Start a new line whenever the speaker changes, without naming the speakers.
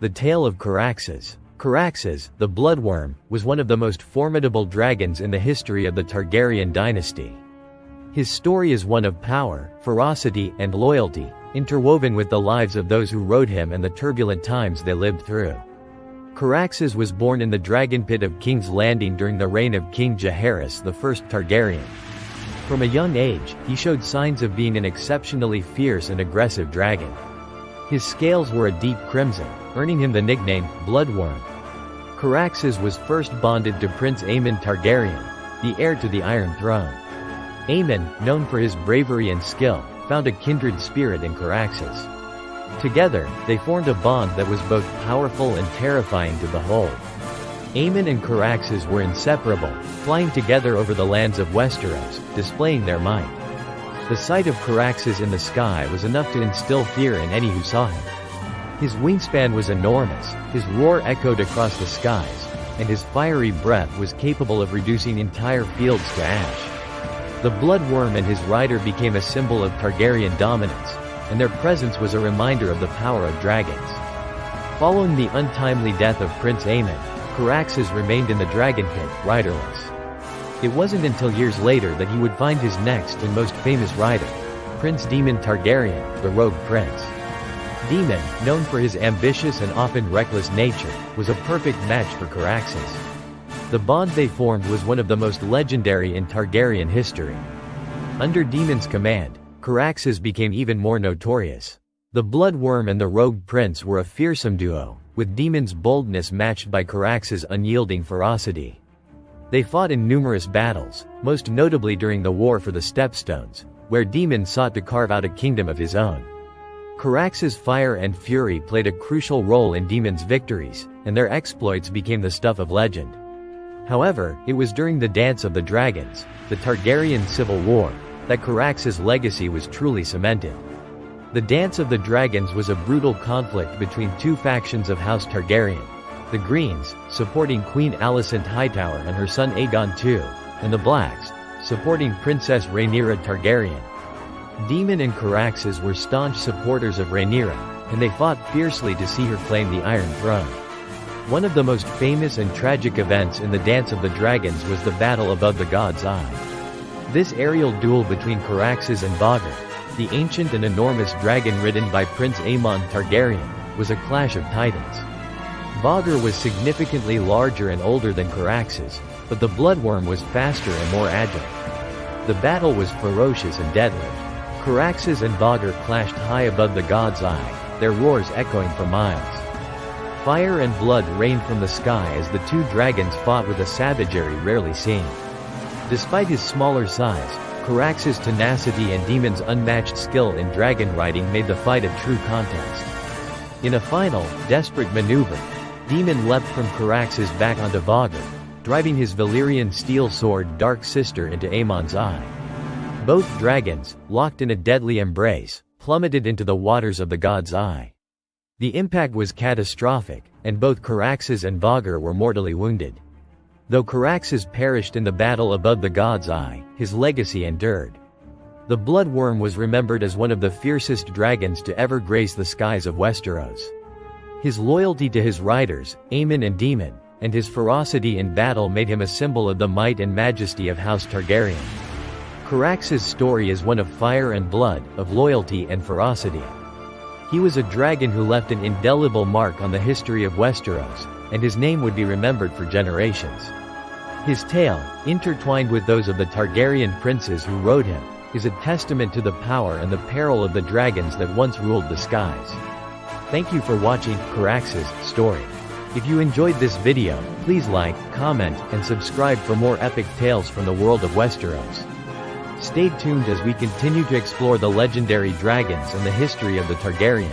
The Tale of Caraxes. Caraxes, the bloodwyrm, was one of the most formidable dragons in the history of the Targaryen dynasty. His story is one of power, ferocity, and loyalty, interwoven with the lives of those who rode him and the turbulent times they lived through. Caraxes was born in the dragonpit of King's Landing during the reign of King Jaehaerys I Targaryen. From a young age, he showed signs of being an exceptionally fierce and aggressive dragon. His scales were a deep crimson, earning him the nickname bloodwyrm. Caraxes was first bonded to Prince Aemon Targaryen, the heir to the Iron Throne. Aemon, known for his bravery and skill, found a kindred spirit in Caraxes. Together, they formed a bond that was both powerful and terrifying to behold. Aemon and Caraxes were inseparable, flying together over the lands of Westeros, displaying their might. The sight of Caraxes in the sky was enough to instill fear in any who saw him. His wingspan was enormous, his roar echoed across the skies, and his fiery breath was capable of reducing entire fields to ash. The bloodwyrm and his rider became a symbol of Targaryen dominance, and their presence was a reminder of the power of dragons. Following the untimely death of Prince Aemon, Caraxes remained in the dragon pit, riderless. It wasn't until years later that he would find his next and most famous rider, Prince Daemon Targaryen, the rogue prince. Daemon, known for his ambitious and often reckless nature, was a perfect match for Caraxes. The bond they formed was one of the most legendary in Targaryen history. Under Daemon's command, Caraxes became even more notorious. The bloodwyrm and the rogue prince were a fearsome duo, with Daemon's boldness matched by Caraxes' unyielding ferocity. They fought in numerous battles, most notably during the War for the Stepstones, where Daemon sought to carve out a kingdom of his own. Caraxes' fire and fury played a crucial role in Daemon's victories, and their exploits became the stuff of legend. However, it was during the Dance of the Dragons, the Targaryen Civil War, that Caraxes' legacy was truly cemented. The Dance of the Dragons was a brutal conflict between two factions of House Targaryen: the Greens, supporting Queen Alicent Hightower and her son Aegon II, and the Blacks, supporting Princess Rhaenyra Targaryen. Daemon and Caraxes were staunch supporters of Rhaenyra, and they fought fiercely to see her claim the Iron Throne. One of the most famous and tragic events in the Dance of the Dragons was the battle above the God's Eye. This aerial duel between Caraxes and Vhagar, the ancient and enormous dragon ridden by Prince Aemon Targaryen, was a clash of titans. Vhagar was significantly larger and older than Caraxes, but the bloodwyrm was faster and more agile. The battle was ferocious and deadly. Caraxes and Vhagar clashed high above the God's Eye, their roars echoing for miles. Fire and blood rained from the sky as the two dragons fought with a savagery rarely seen. Despite his smaller size, Caraxes' tenacity and Daemon's unmatched skill in dragon riding made the fight a true contest. In a final, desperate maneuver, Daemon leapt from Caraxes' back onto Vhagar, driving his Valyrian steel sword Dark Sister into Aemon's eye. Both dragons, locked in a deadly embrace, plummeted into the waters of the God's Eye. The impact was catastrophic, and both Caraxes and Vhagar were mortally wounded. Though Caraxes perished in the battle above the God's Eye, his legacy endured. The bloodwyrm was remembered as one of the fiercest dragons to ever grace the skies of Westeros. His loyalty to his riders, Aemon and Daemon, and his ferocity in battle made him a symbol of the might and majesty of House Targaryen. Caraxes' story is one of fire and blood, of loyalty and ferocity. He was a dragon who left an indelible mark on the history of Westeros, and his name would be remembered for generations. His tale, intertwined with those of the Targaryen princes who rode him, is a testament to the power and the peril of the dragons that once ruled the skies. Thank you for watching Caraxes' story. If you enjoyed this video, please like, comment, and subscribe for more epic tales from the world of Westeros. Stay tuned as we continue to explore the legendary dragons and the history of the Targaryens.